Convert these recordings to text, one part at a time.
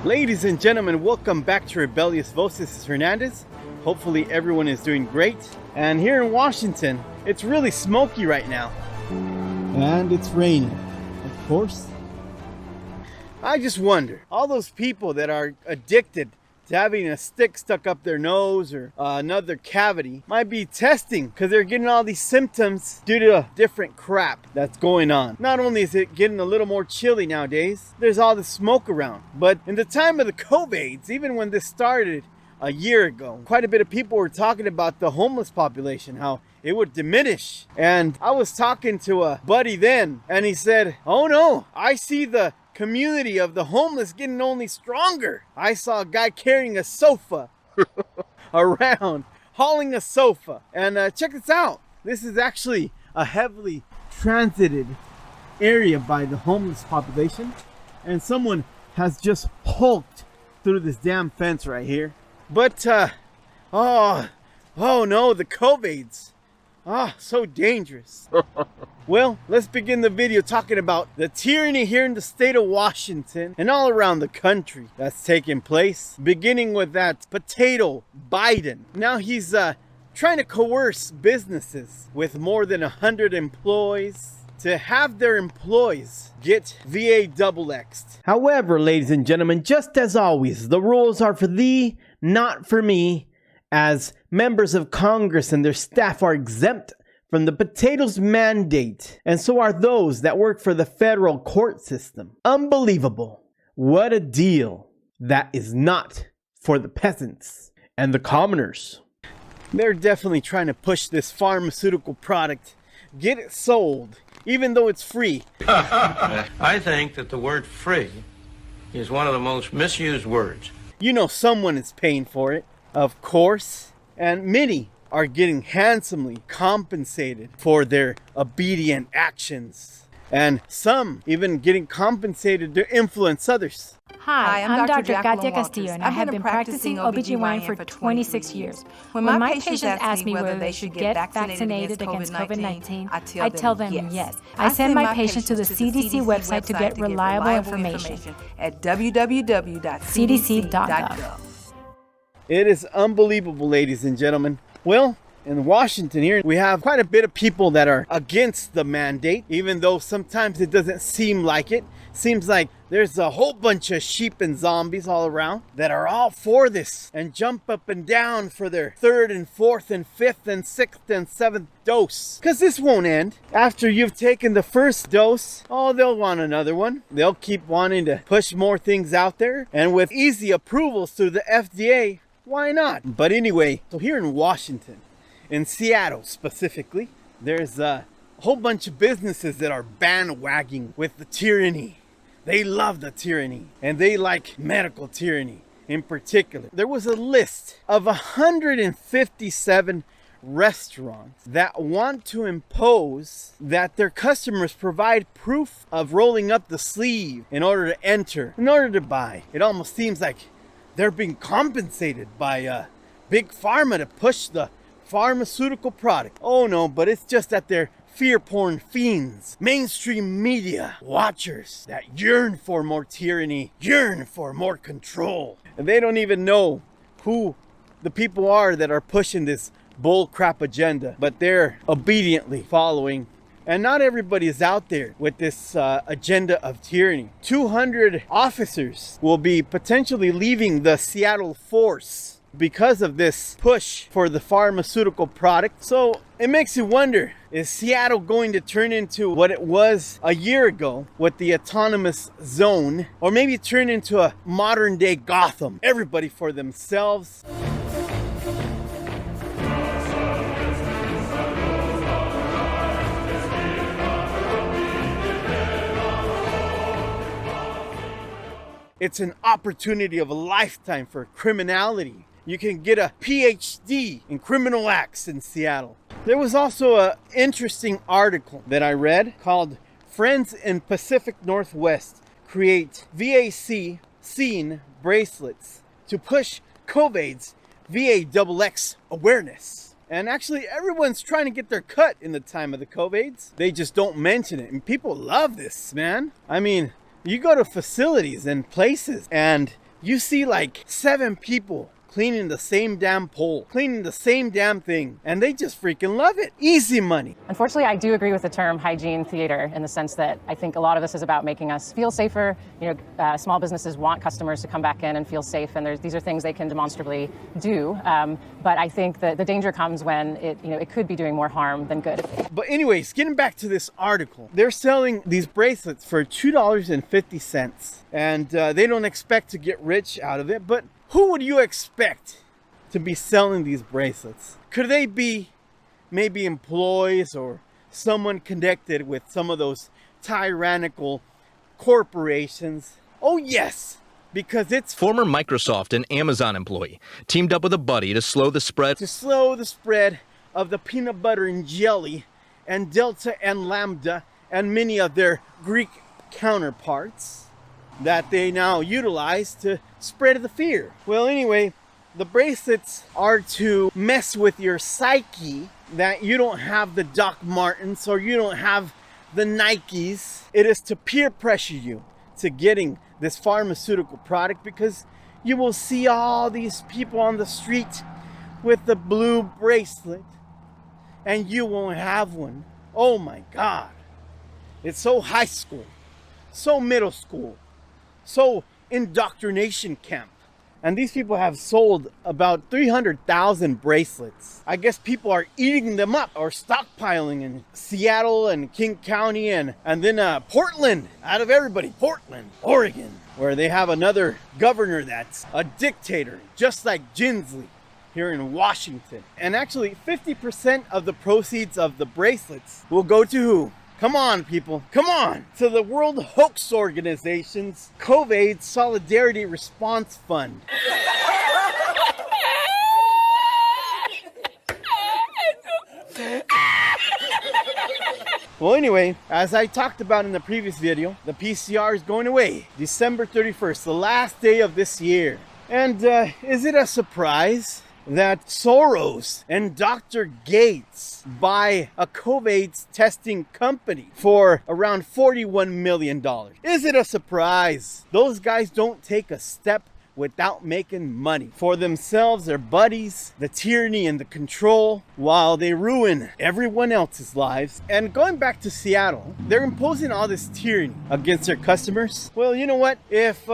Ladies and gentlemen, welcome back to Rebellious Voices. This is Hernandez. Hopefully everyone is doing great. And here in Washington, it's really smoky right now. And it's raining, of course. I just wonder, all those people that are addicted to having a stick stuck up their nose or another cavity might be testing because they're getting all these symptoms due to different crap that's going on. Not only is it getting a little more chilly nowadays, there's all the smoke around. But in the time of the covaids, even when this started a year ago, quite a bit of people were talking about the homeless population, how it would diminish. And I was talking to a buddy then, and he said, oh no, I see the community of the homeless getting only stronger. I saw a guy carrying a sofa around, hauling a sofa. And check this out. This is actually a heavily transited area by the homeless population. And someone has just hulked through this damn fence right here. But, oh no, the covaids. So dangerous. Well, let's begin the video talking about the tyranny here in the state of Washington and all around the country that's taking place. Beginning with that potato Biden. Now he's trying to coerce businesses with more than 100 employees to have their employees get VA double X'd. However, ladies and gentlemen, just as always, the rules are for thee, not for me, as members of Congress and their staff are exempt from the potatoes mandate, and so are those that work for the federal court system. Unbelievable. What a deal that is not for the peasants and the commoners. They're definitely trying to push this pharmaceutical product, get it sold, even though it's free. I think that the word free is one of the most misused words. You know someone is paying for it, of course, and many are getting handsomely compensated for their obedient actions. And some even getting compensated to influence others. Hi, I'm Dr. Katia Castillo, and I have been practicing OBGYN for 26 years. When my patients ask me whether they should get vaccinated against COVID-19, I tell them yes. I send my patients to the CDC website to get reliable information at www.cdc.gov. It is unbelievable, ladies and gentlemen. Well, in Washington here, we have quite a bit of people that are against the mandate, even though sometimes it doesn't seem like it. Seems like there's a whole bunch of sheep and zombies all around that are all for this and jump up and down for their third and fourth and fifth and sixth and seventh dose. Because this won't end. After you've taken the first dose, they'll want another one. They'll keep wanting to push more things out there. And with easy approvals through the FDA, why not? But anyway, so here in Washington, in Seattle specifically, there's a whole bunch of businesses that are bandwagging with the tyranny. They love the tyranny, and they like medical tyranny in particular. There was a list of 157 restaurants that want to impose that their customers provide proof of rolling up the sleeve in order to enter, in order to buy. It almost seems like they're being compensated by big pharma to push the pharmaceutical product. Oh no, but it's just that they're fear porn fiends, mainstream media watchers that yearn for more tyranny, yearn for more control. And they don't even know who the people are that are pushing this bull crap agenda, but they're obediently following. And not everybody is out there with this agenda of tyranny. 200 officers will be potentially leaving the Seattle force because of this push for the pharmaceutical product. So it makes you wonder, is Seattle going to turn into what it was a year ago with the autonomous zone? Or maybe turn into a modern day Gotham? Everybody for themselves. It's an opportunity of a lifetime for criminality. You can get a PhD in criminal acts in Seattle. There was also an interesting article that I read called Friends in Pacific Northwest Create VAC Scene Bracelets to Push COVID's VA XX awareness. And actually, everyone's trying to get their cut in the time of the covaids. They just don't mention it. And people love this, man. I mean, you go to facilities and places and you see like 7 people cleaning the same damn pole, cleaning the same damn thing, and they just freaking love it. Easy money. Unfortunately, I do agree with the term hygiene theater in the sense that I think a lot of this is about making us feel safer. Small businesses want customers to come back in and feel safe, and these are things they can demonstrably do. But I think that the danger comes when it could be doing more harm than good. But anyways, getting back to this article, they're selling these bracelets for $2.50, and they don't expect to get rich out of it, but who would you expect to be selling these bracelets? Could they be maybe employees or someone connected with some of those tyrannical corporations? Oh yes, because it's former Microsoft and Amazon employee teamed up with a buddy to slow the spread of the peanut butter and jelly and Delta and Lambda and many of their Greek counterparts that they now utilize to spread the fear. Well, anyway, the bracelets are to mess with your psyche, that you don't have the Doc Martens or you don't have the Nikes. It is to peer pressure you to getting this pharmaceutical product, because you will see all these people on the street with the blue bracelet and you won't have one. Oh my God. It's so high school, so middle school, so indoctrination camp. And these people have sold about 300,000 bracelets. I guess people are eating them up or stockpiling in Seattle and King County and then Portland, out of everybody, Portland, Oregon, where they have another governor that's a dictator, just like Ginsley here in Washington. And actually 50% of the proceeds of the bracelets will go to who? Come on, people. Come on. To the World Hoax Organization's covaids Solidarity Response Fund. Well, anyway, as I talked about in the previous video, the PCR is going away. December 31st, the last day of this year. And is it a surprise that Soros and Dr. Gates buy a covaids testing company for around $41 million? Is it a surprise? Those guys don't take a step without making money for themselves, their buddies, the tyranny and the control, while they ruin everyone else's lives. And going back to Seattle, they're imposing all this tyranny against their customers. Well, you know what? If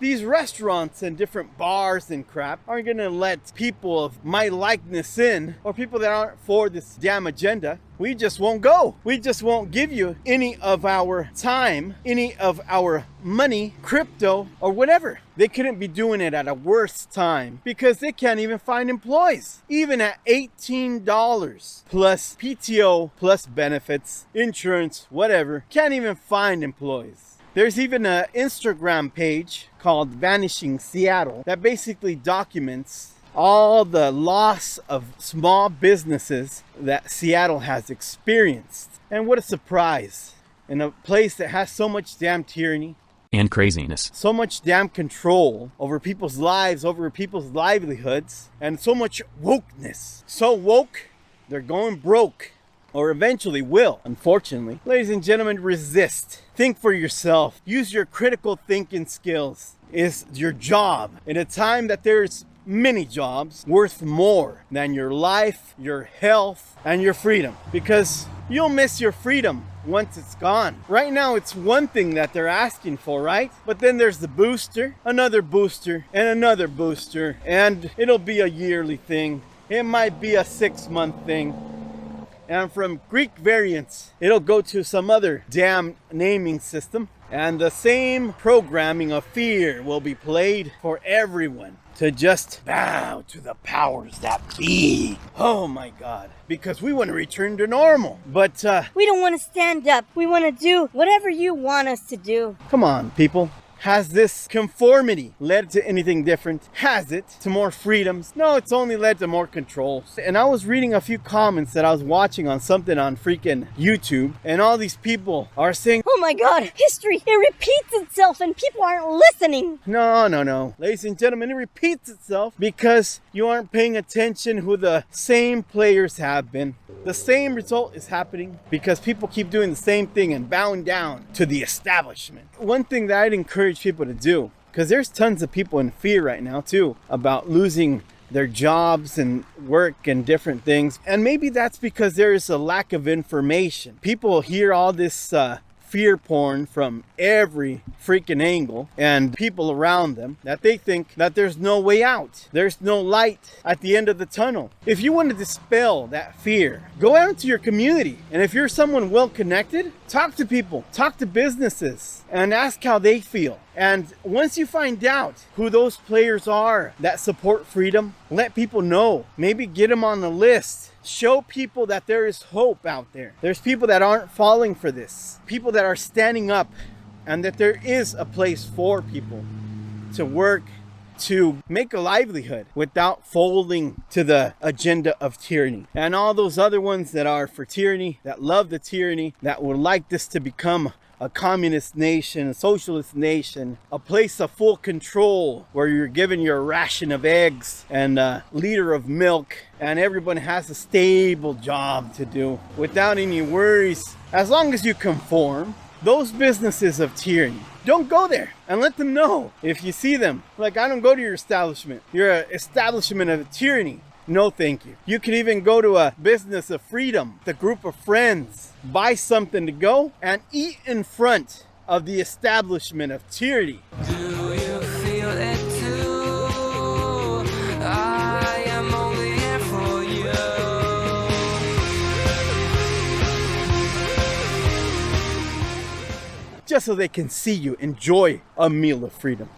these restaurants and different bars and crap aren't gonna let people of my likeness in, or people that aren't for this damn agenda, we just won't go. We just won't give you any of our time, any of our money, crypto, or whatever. They couldn't be doing it at a worse time because they can't even find employees. Even at $18 plus PTO, plus benefits, insurance, whatever, can't even find employees. There's even an Instagram page called Vanishing Seattle that basically documents all the loss of small businesses that Seattle has experienced. And what a surprise. In a place that has so much damn tyranny and craziness, so much damn control over people's lives, over people's livelihoods, and so much wokeness. So woke, they're going broke. Or eventually will, unfortunately. Ladies and gentlemen, resist. Think for yourself. Use your critical thinking skills. Is your job in a time that there's many jobs worth more than your life, your health, and your freedom? Because you'll miss your freedom once it's gone. Right now, it's one thing that they're asking for, right? But then there's the booster, another booster, and another booster. And it'll be a yearly thing. It might be a 6-month thing. And from Greek variants, it'll go to some other damn naming system. And the same programming of fear will be played for everyone to just bow to the powers that be. Oh my God. Because we want to return to normal. But we don't want to stand up. We want to do whatever you want us to do. Come on, people. Has this conformity led to anything different? Has it to more freedoms? No, it's only led to more control. And I was reading a few comments that I was watching on something on freaking YouTube, and all these people are saying, oh my God, history, it repeats itself and people aren't listening. No. Ladies and gentlemen, it repeats itself because you aren't paying attention who the same players have been. The same result is happening because people keep doing the same thing and bowing down to the establishment. One thing that I'd encourage people to do Because there's tons of people in fear right now too about losing their jobs and work and different things. And maybe that's because there is a lack of information. People hear all this fear porn from every freaking angle, and people around them, that they think that there's no way out. There's no light at the end of the tunnel. If you want to dispel that fear, go out into your community. And if you're someone well connected, talk to people, talk to businesses, and ask how they feel. And once you find out who those players are that support freedom, let people know. Maybe get them on the list. Show people that there is hope out there. There's people that aren't falling for this. People that are standing up, and that there is a place for people to work, to make a livelihood without folding to the agenda of tyranny. And all those other ones that are for tyranny, that love the tyranny, that would like this to become a communist nation, a socialist nation, a place of full control where you're given your ration of eggs and a liter of milk, and everyone has a stable job to do without any worries. As long as you conform, those businesses of tyranny, don't go there, and let them know if you see them. Like, I don't go to your establishment. You're an establishment of tyranny. No, thank you. You can even go to a business of freedom, the group of friends, buy something to go and eat in front of the establishment of tyranny. Do you feel it too? I am only here for you. Just so they can see you enjoy a meal of freedom.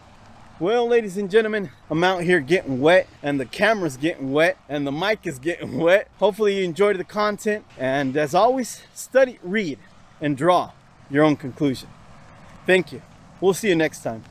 Well, ladies and gentlemen, I'm out here getting wet, and the camera's getting wet, and the mic is getting wet. Hopefully you enjoyed the content, and as always, study, read, and draw your own conclusion. Thank you. We'll see you next time.